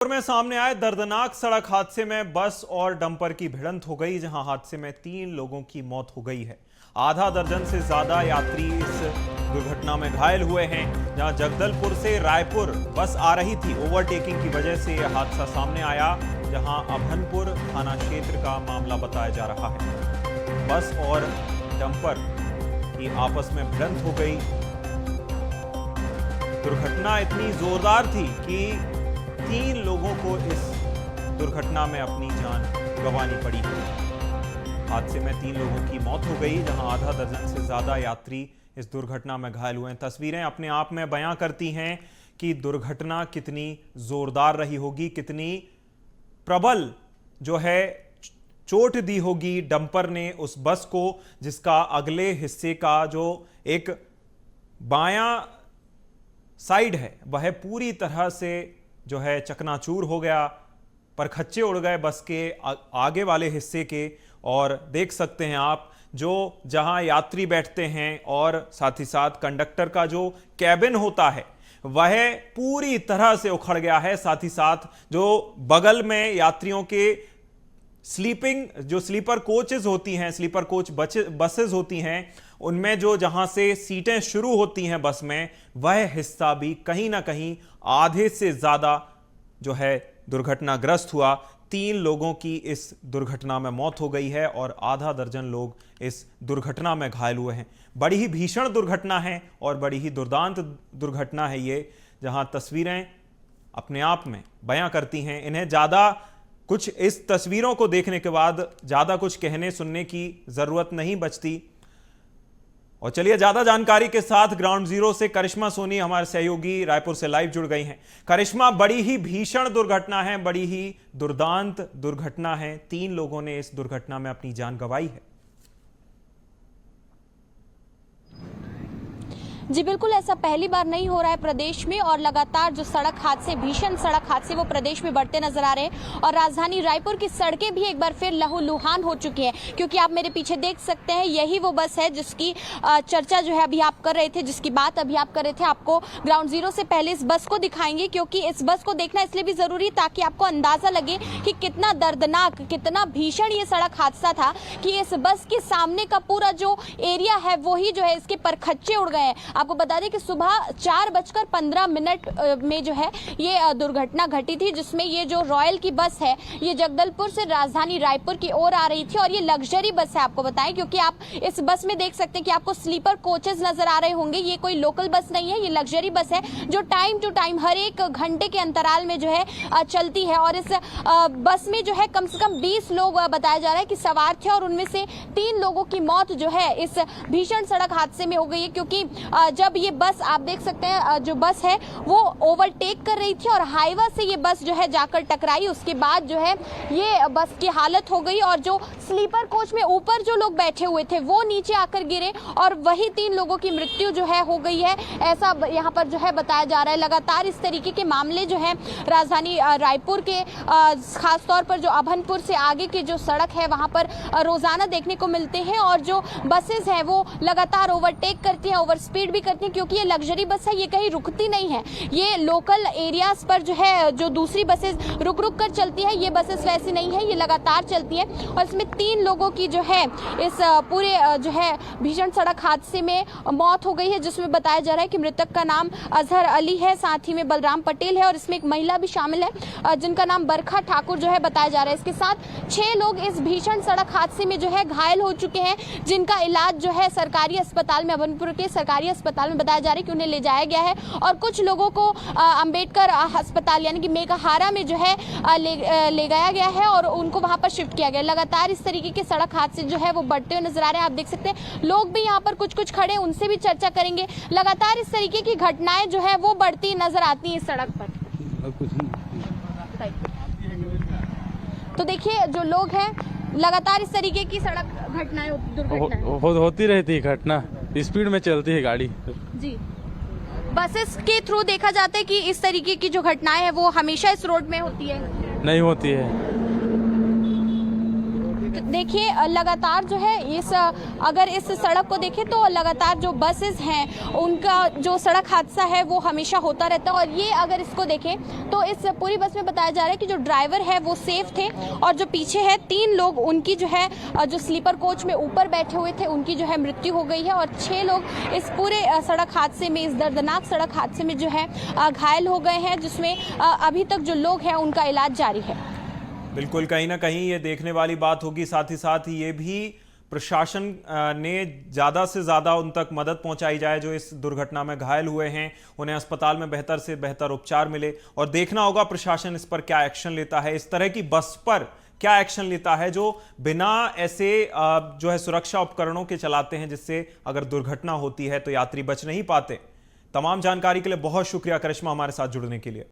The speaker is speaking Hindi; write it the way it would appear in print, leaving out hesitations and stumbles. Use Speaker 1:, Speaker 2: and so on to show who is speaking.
Speaker 1: में सामने आए दर्दनाक सड़क हादसे में बस और डंपर की भिड़ंत हो गई, जहां हादसे में 3 लोगों की मौत हो गई है। आधा दर्जन से ज्यादा यात्री इस दुर्घटना में घायल हुए हैं। जहां जगदलपुर से रायपुर बस आ रही थी, ओवरटेकिंग की वजह से यह हादसा सामने आया, जहां अभनपुर थाना क्षेत्र का मामला बताया जा रहा है। बस और डंपर की आपस में भिड़ंत हो गई। दुर्घटना इतनी जोरदार थी कि 3 लोगों को इस दुर्घटना में अपनी जान गंवानी पड़ी। हादसे में 3 लोगों की मौत हो गई, जहां आधा दर्जन से ज्यादा यात्री इस दुर्घटना में घायल हुए हैं। तस्वीरें अपने आप में बयां करती हैं कि दुर्घटना कितनी जोरदार रही होगी, कितनी प्रबल जो है चोट दी होगी डंपर ने उस बस को, जिसका अगले हिस्से का जो एक बायां साइड है वह पूरी तरह से जो है चकनाचूर हो गया। परखच्चे उड़ गए बस के आगे वाले हिस्से के, और देख सकते हैं आप जो जहां यात्री बैठते हैं और साथ ही साथ कंडक्टर का जो कैबिन होता है वह पूरी तरह से उखड़ गया है। साथ ही साथ जो बगल में यात्रियों के जो स्लीपर कोचेस होती हैं, स्लीपर कोच बसेस होती हैं, उनमें जो जहां से सीटें शुरू होती हैं बस में, वह हिस्सा भी कहीं ना कहीं आधे से ज्यादा जो है दुर्घटनाग्रस्त हुआ। 3 लोगों की इस दुर्घटना में मौत हो गई है और आधा दर्जन लोग इस दुर्घटना में घायल हुए हैं। बड़ी ही भीषण दुर्घटना है और बड़ी ही दुर्दांत दुर्घटना है ये, जहां तस्वीरें अपने आप में बयां करती हैं। इन्हें ज्यादा कुछ इस तस्वीरों को देखने के बाद ज्यादा कुछ कहने सुनने की जरूरत नहीं बचती। और चलिए ज्यादा जानकारी के साथ ग्राउंड जीरो से करिश्मा सोनी हमारे सहयोगी रायपुर से लाइव जुड़ गई हैं। करिश्मा, बड़ी ही भीषण दुर्घटना है, बड़ी ही दुर्दांत दुर्घटना है। 3 लोगों ने इस दुर्घटना में अपनी जान गंवाई है।
Speaker 2: जी बिल्कुल, ऐसा पहली बार नहीं हो रहा है प्रदेश में, और लगातार जो सड़क हादसे, भीषण सड़क हादसे वो प्रदेश में बढ़ते नजर आ रहे हैं। और राजधानी रायपुर की सड़कें भी एक बार फिर लहूलुहान हो चुकी हैं, क्योंकि आप मेरे पीछे देख सकते हैं यही वो बस है जिसकी चर्चा जो है अभी आप कर रहे थे, जिसकी बात अभी आप कर रहे थे। आपको ग्राउंड जीरो से पहले इस बस को दिखाएंगे, क्योंकि इस बस को देखना इसलिए भी जरूरी ताकि आपको अंदाजा लगे कि कितना दर्दनाक, कितना भीषण ये सड़क हादसा था कि इस बस के सामने का पूरा जो एरिया है वही जो है इसके परखच्चे उड़ गए हैं। आपको बता दें कि सुबह 4:15 में जो है ये दुर्घटना घटी थी, जिसमें ये जो रॉयल की बस है ये जगदलपुर से राजधानी रायपुर की ओर आ रही थी। और ये लग्जरी बस है, आपको बताएं, क्योंकि आप इस बस में देख सकते हैं कि आपको स्लीपर कोचेस नजर आ रहे होंगे। ये कोई लोकल बस नहीं है, ये लग्जरी बस है जो टाइम टू टाइम हर एक घंटे के अंतराल में जो है चलती है। और इस बस में जो है कम से कम 20 लोग बताया जा रहा है कि सवार थे, और उनमें से 3 लोगों की मौत जो है इस भीषण सड़क हादसे में हो गई है। क्योंकि जब ये बस, आप देख सकते हैं जो बस है वो ओवरटेक कर रही थी और हाईवा से ये बस जो है जाकर टकराई। उसके बाद जो है ये बस की हालत हो गई, और जो स्लीपर कोच में ऊपर जो लोग बैठे हुए थे वो नीचे आकर गिरे, और वही 3 लोगों की मृत्यु जो है हो गई है, ऐसा यहाँ पर जो है बताया जा रहा है। लगातार इस तरीके के मामले जो है राजधानी रायपुर के खासतौर पर जो अभनपुर से आगे की जो सड़क है वहाँ पर रोजाना देखने को मिलते हैं। और जो बसेस है वो लगातार ओवरटेक करती हैं, ओवर स्पीड भी करती हैं, क्योंकि ये लग्जरी बस है, ये कहीं रुकती नहीं है। ये लोकल एरियाज पर जो है जो दूसरी बसेस रुक रुक कर चलती है, ये बसेस वैसी नहीं है, ये लगातार चलती है। और इसमें 3 लोगों की जो है इस पूरे जो है भीषण सड़क हादसे में मौत हो गई है, जिसमें बताया जा रहा है कि मृतक का नाम अजहर अली है, साथ ही में बलराम पटेल है, और इसमें एक महिला भी शामिल है जिनका नाम बरखा ठाकुर जो है बताया जा रहा है। इसके साथ 6 लोग इस भीषण सड़क हादसे में जो है घायल हो चुके हैं, जिनका इलाज जो है सरकारी अस्पताल में, अभनपुर के सरकारी अस्पताल में बताया जा रहा है कि उन्हें ले जाया गया है। और कुछ लोगों को अंबेडकर अस्पताल यानी कि मेघाहारा में जो है ले गया गया है, और उनको वहां पर शिफ्ट किया गया। लगातार इस तरीके के सड़क हादसे जो है वो बढ़ते हुए नजर आ रहे हैं। आप देख सकते हैं लोग भी यहाँ पर कुछ खड़े, उनसे भी चर्चा करेंगे। लगातार इस तरीके की घटनाएं जो है वो बढ़ती नजर आती है इस सड़क पर। तो देखिए जो लोग हैं, लगातार इस तरीके की सड़क घटनाएं, दुर्घटनाएं
Speaker 3: होती रहती है। घटना स्पीड में चलती है गाड़ी
Speaker 2: जी। बसेस के थ्रू देखा जाता है कि इस तरीके की जो घटनाएं हैं वो हमेशा इस रोड में होती है,
Speaker 3: नहीं होती है।
Speaker 2: देखिए लगातार जो है अगर इस सड़क को देखें तो लगातार जो बसेस हैं उनका जो सड़क हादसा है वो हमेशा होता रहता है। और ये अगर इसको देखें तो इस पूरी बस में बताया जा रहा है कि जो ड्राइवर है वो सेफ थे और जो पीछे है 3 लोग उनकी जो है जो स्लीपर कोच में ऊपर बैठे हुए थे उनकी जो है मृत्यु हो गई है और 6 लोग इस पूरे सड़क हादसे में, इस दर्दनाक सड़क हादसे में जो है घायल हो गए हैं, जिसमें अभी तक जो लोग हैं उनका इलाज जारी है।
Speaker 1: बिल्कुल, कहीं ना कहीं ये देखने वाली बात होगी। साथ ही ये भी प्रशासन ने ज़्यादा से ज़्यादा उन तक मदद पहुंचाई जाए जो इस दुर्घटना में घायल हुए हैं, उन्हें अस्पताल में बेहतर से बेहतर उपचार मिले। और देखना होगा प्रशासन इस पर क्या एक्शन लेता है, इस तरह की बस पर क्या एक्शन लेता है जो बिना ऐसे जो है सुरक्षा उपकरणों के चलाते हैं, जिससे अगर दुर्घटना होती है तो यात्री बच नहीं पाते। तमाम जानकारी के लिए बहुत शुक्रिया करिश्मा, हमारे साथ जुड़ने के लिए।